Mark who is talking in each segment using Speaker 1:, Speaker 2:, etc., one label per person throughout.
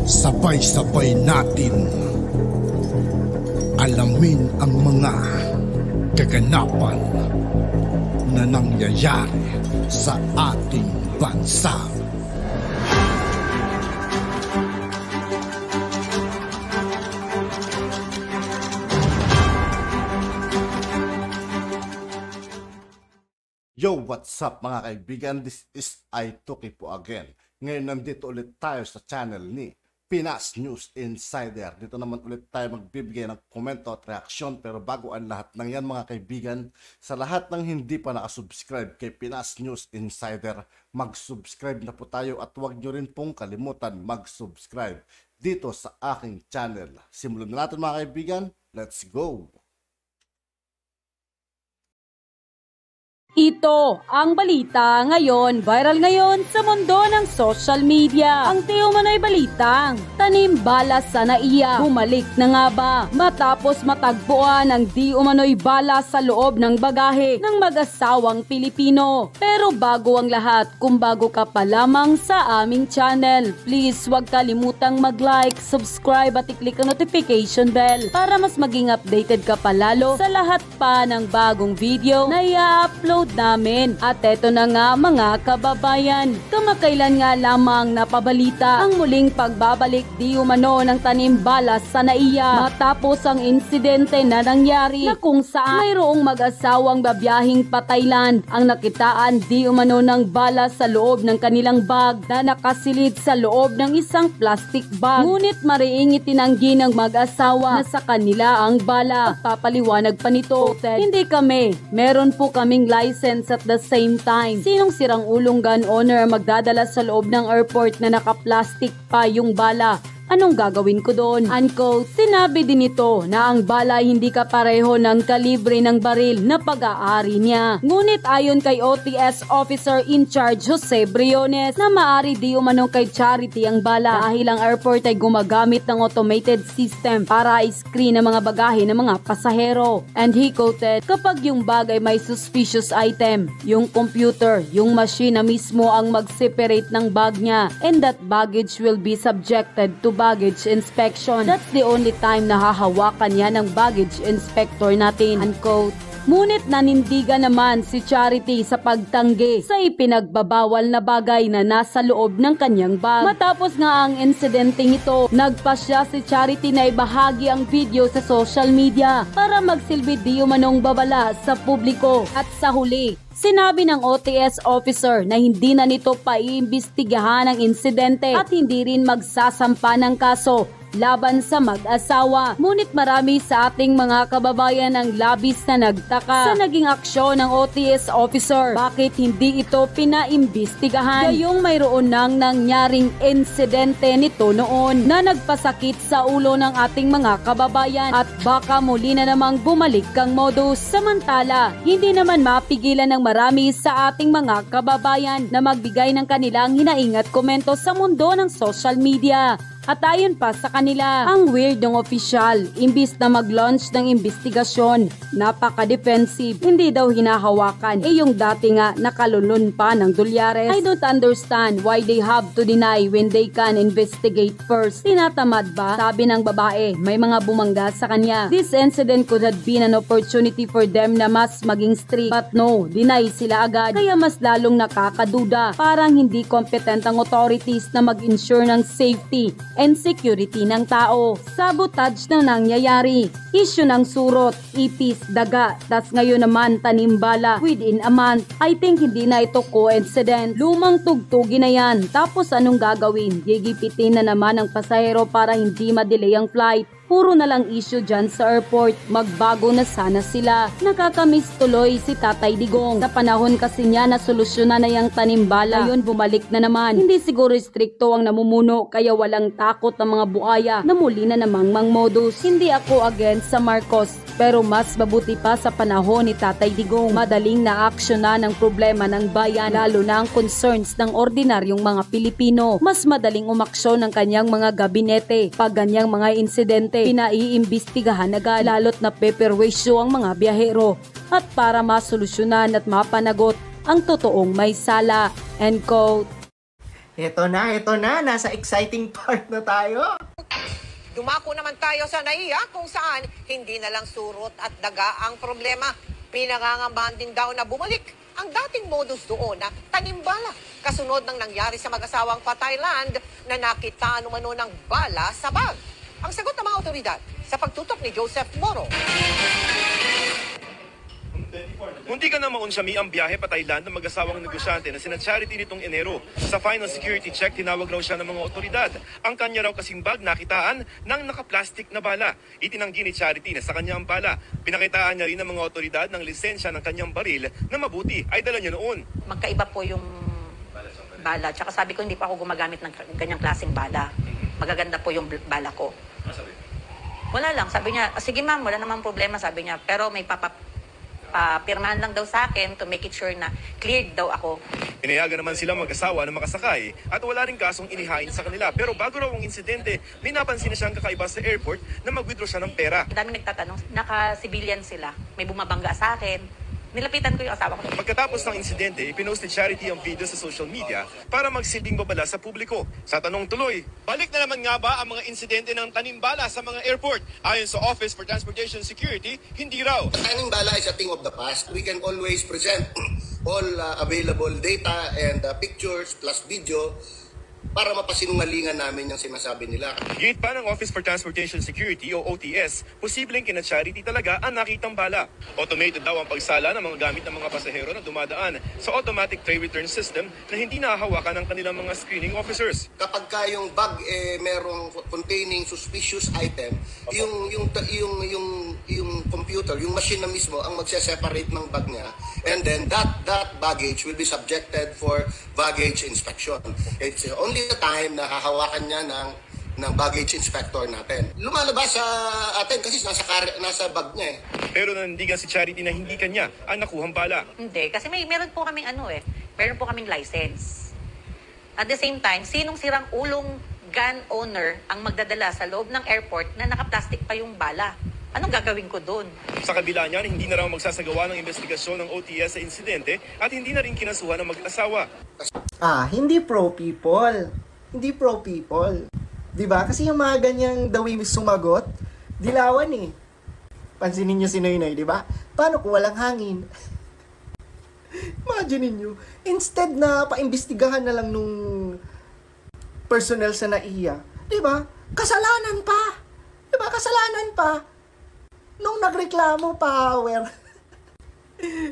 Speaker 1: Sabay-sabay natin alamin ang mga kaganapan na nangyayari sa ating bansa.
Speaker 2: Yo, what's up mga kaibigan? This is Itoki po again. Ngayon nandito ulit tayo sa channel ni Pinas News Insider. Dito naman ulit tayo magbibigay ng komento at reaksyon. Pero bago ang lahat ng yan mga kaibigan, sa lahat ng hindi pa nakasubscribe kay Pinas News Insider, mag-subscribe na po tayo at huwag nyo rin pong kalimutan mag-subscribe dito sa aking channel. Simulan na natin mga kaibigan. Let's go!
Speaker 3: Ito ang balita ngayon, viral ngayon sa mundo ng social media. Ang di umano'y balitang tanim bala sa naiya. Bumalik na nga ba matapos matagpuan ang di umano'y bala sa loob ng bagahe ng mag-asawang Pilipino? Pero bago ang lahat, kung bago ka pa lamang sa aming channel, please huwag kalimutang mag-like, subscribe at i-click ang notification bell para mas maging updated ka palalo sa lahat pa ng bagong video na i-upload namin. At eto na nga mga kababayan, kamakailan nga lamang napabalita ang muling pagbabalik di umano ng tanim bala sa naiya matapos ang insidente na nangyari na kung saan mayroong mag-asawang babiyahing pa Thailand ang nakitaan di umano ng bala sa loob ng kanilang bag na nakasilid sa loob ng isang plastic bag. Ngunit mariing itinanggi ng mag-asawa na sa kanila ang bala. Papaliwanag pa nito, hindi kami, meron po kaming license at the same time. Sinong sirang ulong gun owner magdadala sa loob ng airport na naka-plastic pa yung bala? Anong gagawin ko doon? Unquote. Sinabi din ito na ang bala hindi kapareho ng kalibre ng baril na pag-aari niya. Ngunit ayon kay OTS Officer in Charge Jose Briones na maari di umanong kay Charity ang bala dahil ang airport ay gumagamit ng automated system para i-screen ang mga bagahe ng mga pasahero. And he quoted, kapag yung bag ay may suspicious item, yung computer, yung machine na mismo ang mag-separate ng bag niya and that baggage will be subjected to baggage inspection. That's the only time na hahawakan niya ng baggage inspector natin. Unquote. Ngunit nanindigan naman si Charity sa pagtanggi sa ipinagbabawal na bagay na nasa loob ng kanyang bag. Matapos nga ang insidenteng ito, nagpasya si Charity na ibahagi ang video sa social media para magsilbi di umanong babala sa publiko. At sa huli, sinabi ng OTS officer na hindi na nito paiimbestigahan ang insidente at hindi rin magsasampa ng kaso laban sa mag-asawa. Ngunit marami sa ating mga kababayan ang labis na nagtaka sa naging aksyon ng OTS officer. Bakit hindi ito pinaimbestigahan? Gayong mayroon nang nangyaring insidente nito noon na nagpasakit sa ulo ng ating mga kababayan at baka muli na namang bumalik kang modus. Samantala, hindi naman mapigilan ng marami sa ating mga kababayan na magbigay ng kanilang hinaing at komento sa mundo ng social media. At ayon pa sa kanila, ang weird ng opisyal, imbis na mag-launch ng investigasyon, napaka-defensive, hindi daw hinahawakan. Yung dati nga nakalulun pa ng dolyares. I don't understand why they have to deny when they can investigate first. Tinatamad ba? Sabi ng babae, may mga bumangga sa kanya. This incident could have been an opportunity for them na mas maging strict. But no, deny sila agad. Kaya mas lalong nakakaduda. Parang hindi competent ang authorities na mag-ensure ng safety and security ng tao. Sabotage na nangyayari. Issue ng surot, ipis, daga, tas ngayon naman tanimbala within a month. I think hindi na ito coincidence. Lumang tugtugi na yan. Tapos anong gagawin? Gigipitin na naman ang pasahero para hindi madelay ang flight. Puro na lang issue dyan sa airport. Magbago na sana sila. Nakakamiss tuloy si Tatay Digong. Sa panahon kasi niya na solusyonan na yung tanimbala. Ngayon bumalik na naman. Hindi siguro stricto ang namumuno kaya walang takot ang mga buaya na muli na namang mangmodus. Hindi ako against sa Marcos. Pero mas mabuti pa sa panahon ni Tatay Digong. Madaling na-aksyonan ang problema ng bayan lalo na ang concerns ng ordinaryong mga Pilipino. Mas madaling umaksyon ng kanyang mga gabinete. Pag ganyang mga insidente, pinaiimbestigahan agad lalo't napeperwisyo ang mga biyahero at para masolusyonan at mapanagot ang totoong may sala. End quote.
Speaker 4: Eto na. Nasa exciting part na tayo.
Speaker 5: Dumako naman tayo sa NAIA kung saan hindi na lang surot at daga ang problema. Pinangangambahan din daw na bumalik ang dating modus doon na tanimbala. Kasunod ng nangyari sa mag-asawang pa-Thailand na nakita umano ng bala sa bag. Ang sagot ng mga otoridad sa pagtutok ni Joseph Moro.
Speaker 6: Munti ka na maunsami ang biyahe pa Thailand ng mag-asawang negosyante na sina Charity nitong Enero. Sa final security check, tinawag raw siya ng mga otoridad. Ang kanya raw kasing bag nakitaan ng nakaplastik na bala. Itinanggi ni Charity na sa kanya ang bala. Pinakitaan niya rin ng mga otoridad ng lisensya ng kanyang baril na mabuti ay dala niya noon.
Speaker 7: Magkaiba po yung bala. Tsaka sabi ko, hindi pa ako gumagamit ng ganyang klaseng bala. Magaganda po yung bala ko. Wala lang. Sabi niya, sige ma'am, wala namang problema, sabi niya. Pero may pirmahan lang daw sa akin to make it sure na cleared daw ako.
Speaker 6: Inayagan naman sila mag-asawa na makasakay at wala rin kasong inihain sa kanila. Pero bago raw ang insidente, may napansin na siyang kakaiba sa airport na mag-withdraw siya ng pera.
Speaker 7: Daming nagtatanong, naka-civilian sila. May bumabangga sa akin. Nilapitan ko yung asawa ko.
Speaker 6: Pagkatapos ng insidente, ipinost ni Charity ang video sa social media para magsilbing babala sa publiko. Sa tanong tuloy, balik na naman nga ba ang mga insidente ng tanimbala sa mga airport? Ayon sa Office for Transportation Security, hindi raw.
Speaker 8: Tanimbala is a thing of the past. We can always present all available data and pictures plus video para mapasinungalingan namin yung sinasabi nila.
Speaker 6: Gate pa ng Office for Transportation Security o OTS, posibleng kina Charity talaga ang nakitang bala. Automated daw ang pagsala ng mga gamit ng mga pasahero na dumadaan sa automatic tray return system na hindi nahahawakan ng kanilang mga screening officers.
Speaker 8: Kapag ka yung bag merong containing suspicious item, yung computer, yung machine na mismo ang magse-separate ng bag niya, and then that baggage will be subjected for baggage inspection. It's only the time na hahawakan niya ng baggage inspector natin. Lumalabas sa atin kasi nasa bag niya eh.
Speaker 6: Pero nandigan si Charity na hindi kanya ang nakuhang bala.
Speaker 7: Hindi, kasi meron po kaming meron po kaming license. At the same time, sinong sirang ulong gun owner ang magdadala sa loob ng airport na nakaplastic pa yung bala? Anong gagawin ko doon?
Speaker 6: Sa kabila niyan, hindi na raw magsasagawa ng investigasyon ng OTS sa insidente at hindi na rin kinasuhan ng mag-asawa.
Speaker 4: Hindi pro people. Hindi pro people. 'Di ba? Kasi yung mga ganyang the way sumagot, dilawan eh. Pansinin niyo si Noynoy, 'di ba? Paano kung walang hangin? Imagine niyo, instead na paimbestigahan na lang nung personnel sa NAIA, 'di ba? Kasalanan pa. 'Di ba? Kasalanan pa. Nung nagreklamo power.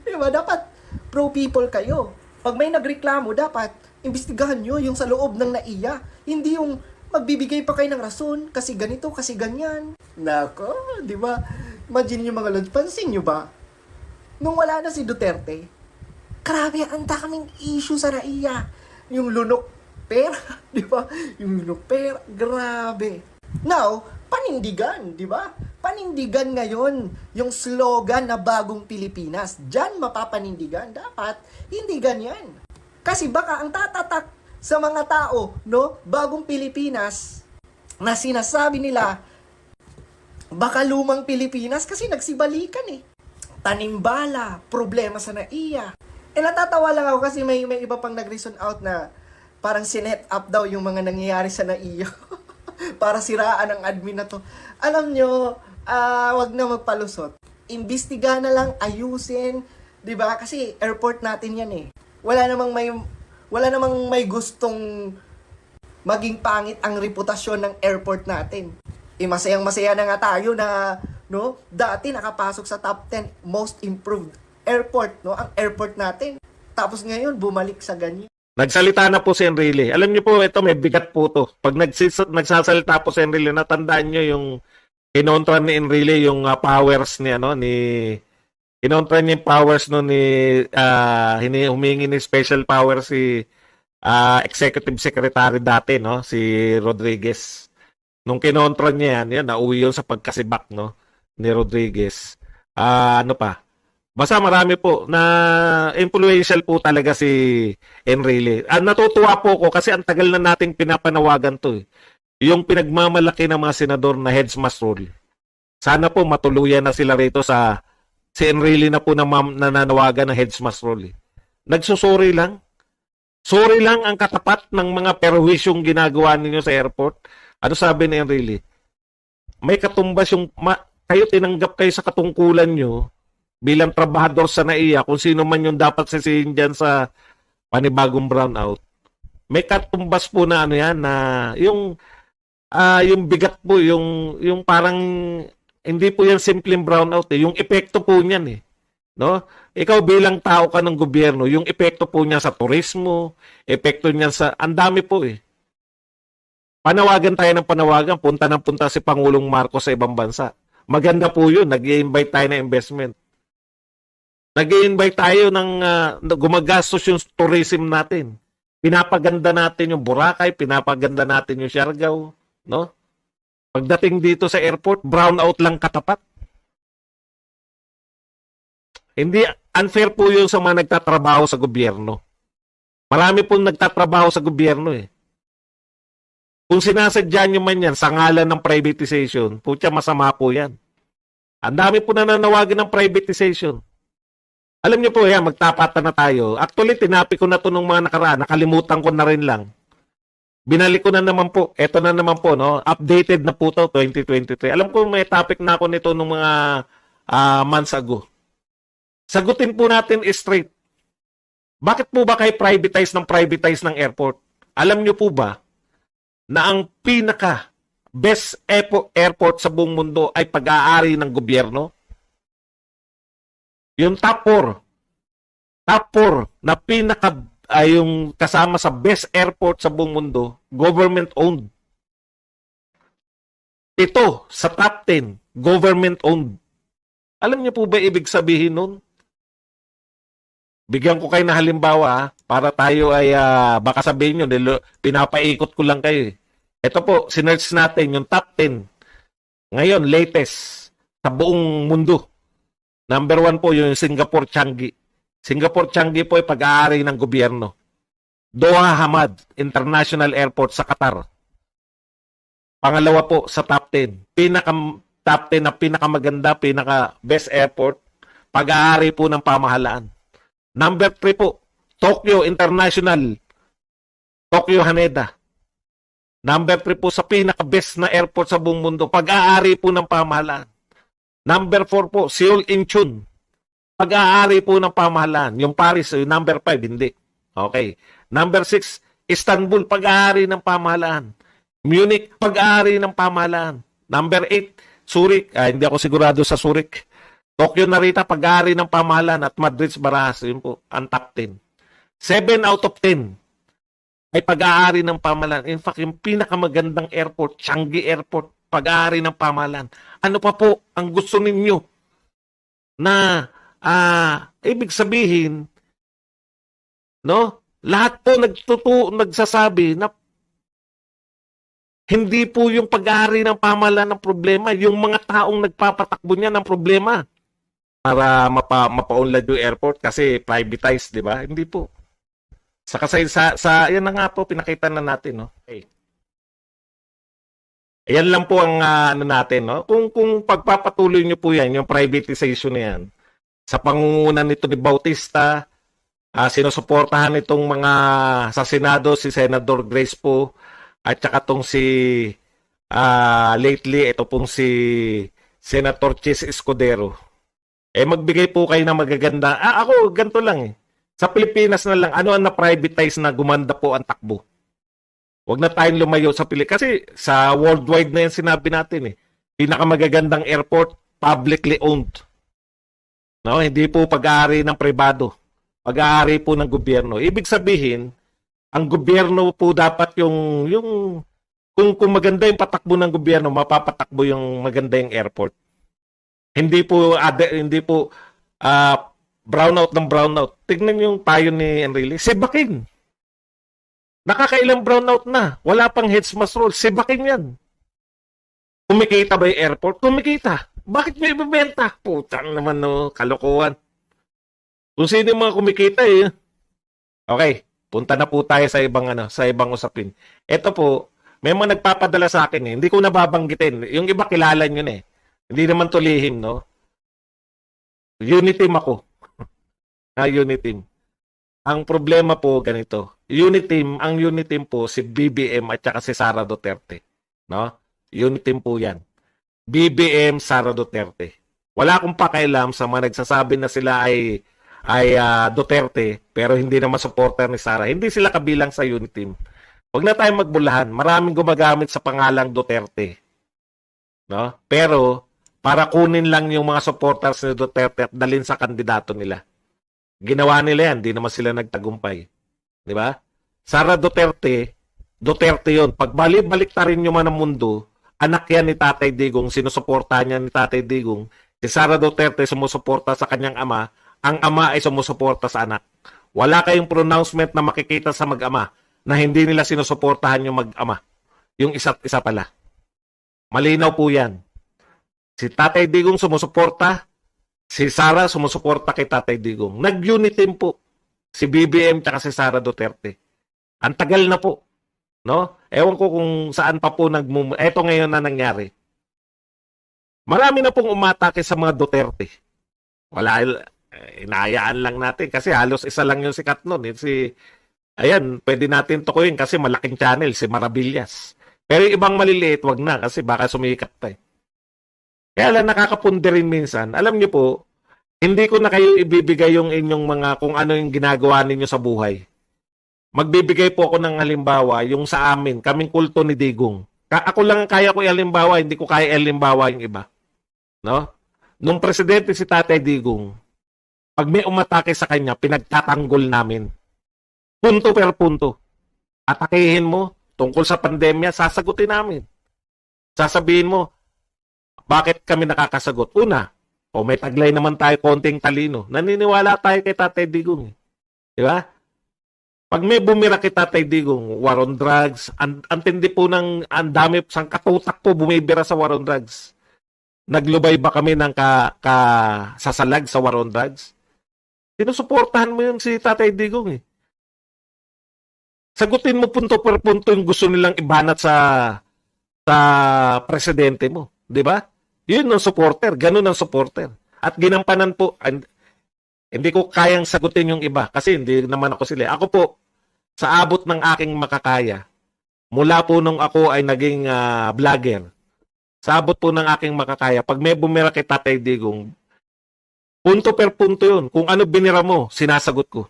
Speaker 4: Diba? Dapat pro people kayo. Pag may nagreklamo, dapat imbestigahan nyo yung sa loob ng NAIA. Hindi yung magbibigay pa kayo ng rason. Kasi ganito, kasi ganyan. Nako, di ba? Imagine nyo mga lods. Pansin nyo ba? Nung wala na si Duterte, grabe, ang daming issue sa NAIA. Yung lunok pera, di ba? Yung lunok pera, grabe. Now, panindigan, di ba? Panindigan ngayon yung slogan na Bagong Pilipinas. Diyan mapapanindigan. Dapat hindi ganyan. Kasi baka ang tatatak sa mga tao, no, Bagong Pilipinas, na sinasabi nila, baka lumang Pilipinas kasi nagsibalikan eh. Tanimbala, problema sa NAIA. Natatawa lang ako kasi may iba pang nag-reason out na parang sinet up daw yung mga nangyayari sa NAIA. Para siraan ang admin na to. Alam nyo, wag na magpalusot. Imbestigahan na lang, ayusin, 'di ba? Kasi airport natin 'yan eh. Wala namang may gustong maging pangit ang reputasyon ng airport natin. Masayang-masaya na nga tayo na no, dati nakapasok sa top 10 most improved airport, no, ang airport natin. Tapos ngayon bumalik sa ganyan.
Speaker 9: Nagsalita na po si Enrile. Alam niyo po, ito may bigat po to. Pag nagsasalita po si Enrile, natandaan niyo yung kinontra ni Enrile yung powers ni kinontra niya yung powers no ni humingi ni special power si executive secretary dati, no, si Rodriguez. Nung kinontra niya yan, nauwi yun sa pagkasibak, no, ni Rodriguez. Ano pa? Basta marami po na influential po talaga si Enrile. Natutuwa po ko kasi ang tagal na nating pinapanawagan to eh. Yung pinagmamalaki ng mga senador na heads must rule. Sana po matuluyan na sila rito si Enrile na po na nananawagan ng heads must rule. Nagsusuri lang. Sorry lang ang katapat ng mga perwisyong ginagawa ninyo sa airport. Ano sabi ni Enrile? May katumbas yung, kayo tinanggap kayo sa katungkulan nyo bilang trabahador sa NAIA, kung sino man yung dapat sisihin dyan sa panibagong brownout. May katumbas po na ano yan, na yung bigat po, yung parang, hindi po yan simpleng brownout eh. Yung epekto po niyan eh. No? Ikaw bilang tao ka ng gobyerno, yung epekto po niya sa turismo, epekto niya sa, ang dami po eh. Panawagan tayo ng panawagan, punta ng punta si Pangulong Marcos sa ibang bansa. Maganda po yun, nag-i-invite tayo ng investment. Nag-i-invite tayo ng gumagastos yung tourism natin. Pinapaganda natin yung Boracay, pinapaganda natin yung Siargao, no? Pagdating dito sa airport, brownout lang katapat. Hindi, unfair po yun sa mga nagtatrabaho sa gobyerno. Marami pong nagtatrabaho sa gobyerno eh. Kung sinasadya nyo man yan sa ngalan ng privatization, putya, masama po yan. Ang dami po nananawagan ng privatization. Alam niyo po yan, magtapatan na tayo. Actually, tinapi ko na ito nung mga nakaraan. Nakalimutan ko na rin lang. Binalik ko na naman po. Ito na naman po, no? Updated na po ito, 2023. Alam ko may topic na ako nito nung mga months ago. Sagutin po natin straight. Bakit po ba kayo privatize ng airport? Alam niyo po ba na ang pinaka best airport sa buong mundo ay pag-aari ng gobyerno? Yung top 4 na pinaka ay yung kasama sa best airport sa buong mundo, government-owned. Ito, sa top 10, government-owned. Alam niyo po ba ibig sabihin nun? Bigyan ko kayo na halimbawa para tayo ay baka sabihin nyo, pinapaikot ko lang kayo. Ito po, sinerch natin yung top 10. Ngayon, latest sa buong mundo. Number 1 po yung Singapore Changi. Singapore Changi po ay pag-aari ng gobyerno. Doha Hamad International Airport sa Qatar. Pangalawa po sa top 10. Top 10 na pinakamaganda, pinaka-best airport, pag-aari po ng pamahalaan. Number 3 po, Tokyo International. Tokyo Haneda. Number 3 po sa pinaka-best na airport sa buong mundo, pag-aari po ng pamahalaan. Number 4 po, Seoul Incheon. Pag-aari po ng pamahalaan. Yung Paris, yung number 5, hindi. Okay. Number 6, Istanbul, pag-aari ng pamahalaan. Munich, pag-aari ng pamahalaan. Number 8, Zurich. Hindi ako sigurado sa Zurich. Tokyo Narita, pag-aari ng pamahalaan. At Madrid, Barajas. Yun po, ang top 10. 7 out of 10 ay pag-aari ng pamahalaan. In fact, yung pinakamagandang airport, Changi Airport, pag-aari ng pamahalaan. Ano pa po ang gusto ninyo na ibig sabihin, no? Lahat po nagsasabi na hindi po yung pag-aari ng pamahalaan ng problema, yung mga taong nagpapatakbo niya ng problema para mapaunlad yung airport kasi privatized, di ba? Hindi po. Yan na nga po, pinakita na natin, no? Okay. Ayan lang po ang ano natin, no? Kung pagpapatuloy niyo po yan, yung privatization na yan, sa pangunguna nito ni Bautista, sinusuportahan itong mga sa Senado, si Senador Grace po, at saka itong lately, ito pong si Senator Chis Escudero. Magbigay po kayo ng magaganda. Ako, ganito lang eh. Sa Pilipinas na lang, ano ang na-privatize na gumanda po ang takbo? Huwag na tayong lumayo sa Pilipinas. Kasi sa worldwide na yan sinabi natin eh. Pinakamagagandang airport, publicly owned. No, hindi po pag-aari ng pribado. Pag-aari po ng gobyerno. Ibig sabihin, ang gobyerno po dapat yung kung maganda yung patakbo ng gobyerno, mapapatakbo yung maganda yung airport. Hindi po brownout ng brownout. Tignan yung payo ni Enrile. Sebakin. Nakakailang brownout na. Wala pang heads mas roll. Sebakin yan. Kumikita ba yung airport? Kumikita. Bakit may ibibenta? Putang naman, no. Kalokohan. Kung sino yung mga kumikita eh. Okay. Punta na po tayo sa ibang usapin. Ito po, may mga nagpapadala sa akin eh. Hindi ko nababanggitin. Yung iba kilala nyo na eh. Hindi naman to lihim, no? Uniteam ako. Uniteam. Ang problema po ganito. Ang unit team po si BBM at saka si Sara Duterte, no? Unit team po 'yan. BBM, Sara Duterte. Wala akong pakialam sa mga nagsasabi na sila ay Duterte pero hindi naman supporter ni Sara. Hindi sila kabilang sa unit team. Huwag na tayong magbulahan. Maraming gumagamit sa pangalang Duterte. No? Pero para kunin lang yung mga supporters ni Duterte at dalhin sa kandidato nila. Ginawa nila yan, di naman sila nagtagumpay. Di ba? Sara Duterte, Duterte yun. Pag balik ta rin yung mga mundo, anak yan ni Tatay Digong, sinusuportahan niya ni Tatay Digong. Si Sara Duterte sumusuporta sa kanyang ama, ang ama ay sumusuporta sa anak. Wala kayong pronouncement na makikita sa mag-ama na hindi nila sinusuportahan yung mag-ama. Yung isa't isa pala. Malinaw po yan. Si Tatay Digong sumusuporta, si Sara sumusuporta kay Tatay Digong. Nag-unit team po si BBM tsaka si Sara Duterte. Ang tagal na po. No? Ewan ko kung saan pa po eto ngayon na nangyari. Marami na pong umatake sa mga Duterte. Wala, inayaan lang natin kasi halos isa lang yung sikat nun. Ayan, pwede natin tukuyin kasi malaking channel, si Maravillas. Pero ibang maliliit, wag na kasi baka sumikat pa eh. Kaya lang nakakapunde rin minsan. Alam niyo po, hindi ko na kayo ibibigay yung inyong mga kung ano yung ginagawa ninyo sa buhay. Magbibigay po ako ng halimbawa yung sa amin, kaming kulto ni Digong. Ako lang kaya ko halimbawa, hindi ko kaya halimbawa yung iba. No? Nung presidente si Tatay Digong, pag may umatake sa kanya, pinagtatanggol namin. Punto per punto. Atakihin mo tungkol sa pandemya, sasagutin namin. Sasabihin mo, bakit kami nakakasagot? Una, may taglay naman tayo konting talino. Naniniwala tayo kay Tatay Digong. Di ba? Pag may bumira kay Tatay Digong, war on drugs, ang tindi po ng ang dami, sang katutak po bumibira sa war on drugs. Naglubay ba kami ng sasalag sa war on drugs? Sinusuportahan mo yun si Tatay Digong eh. Sagutin mo punto per punto yung gusto nilang ibanat sa presidente mo. Di ba? Yun ang supporter. Ganun ang supporter. At ginampanan po, hindi ko kayang sagutin yung iba kasi hindi naman ako sila. Ako po, sa abot ng aking makakaya, mula po nung ako ay naging vlogger, sa abot po ng aking makakaya, pag may bumira kay Tatay Digong, punto per punto yun. Kung ano binira mo, sinasagot ko.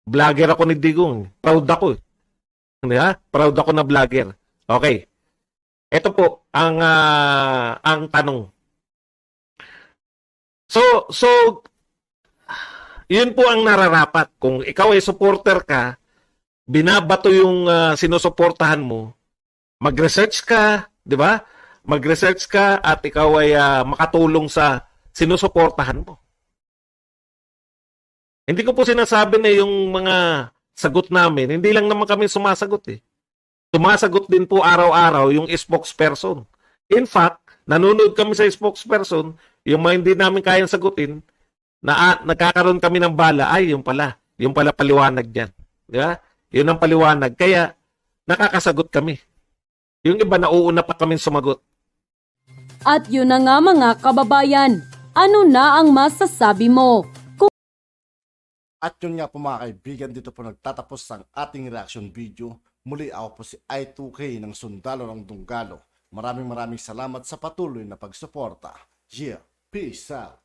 Speaker 9: Vlogger ako ni Digong. Proud ako. Proud ako na vlogger. Okay. Ito po ang tanong. So yun po ang nararapat. Kung ikaw ay supporter ka, binabato yung sinusuportahan mo, mag-research ka, di ba? Mag-research ka at ikaw ay makatulong sa sinusuportahan mo. Hindi ko po sinasabi na yung mga sagot namin, hindi lang naman kami sumasagot eh. Sumasagot din po araw-araw yung spokesperson. In fact, nanonood kami sa spokesperson, yung mga hindi namin kayang sagutin, nagkakaroon kami ng bala, ay yung pala paliwanag dyan. Di ba? Yun ang paliwanag. Kaya, nakakasagot kami. Yung iba, nauuna pa kami sumagot.
Speaker 3: At yun na nga mga kababayan, ano na ang masasabi mo?
Speaker 2: At yun nga po mga kaibigan, dito po nagtatapos ang ating reaction video. Muli ako po si I2K ng Sundalo ng Dunggalo. Maraming salamat sa patuloy na pagsuporta. Yeah, peace out.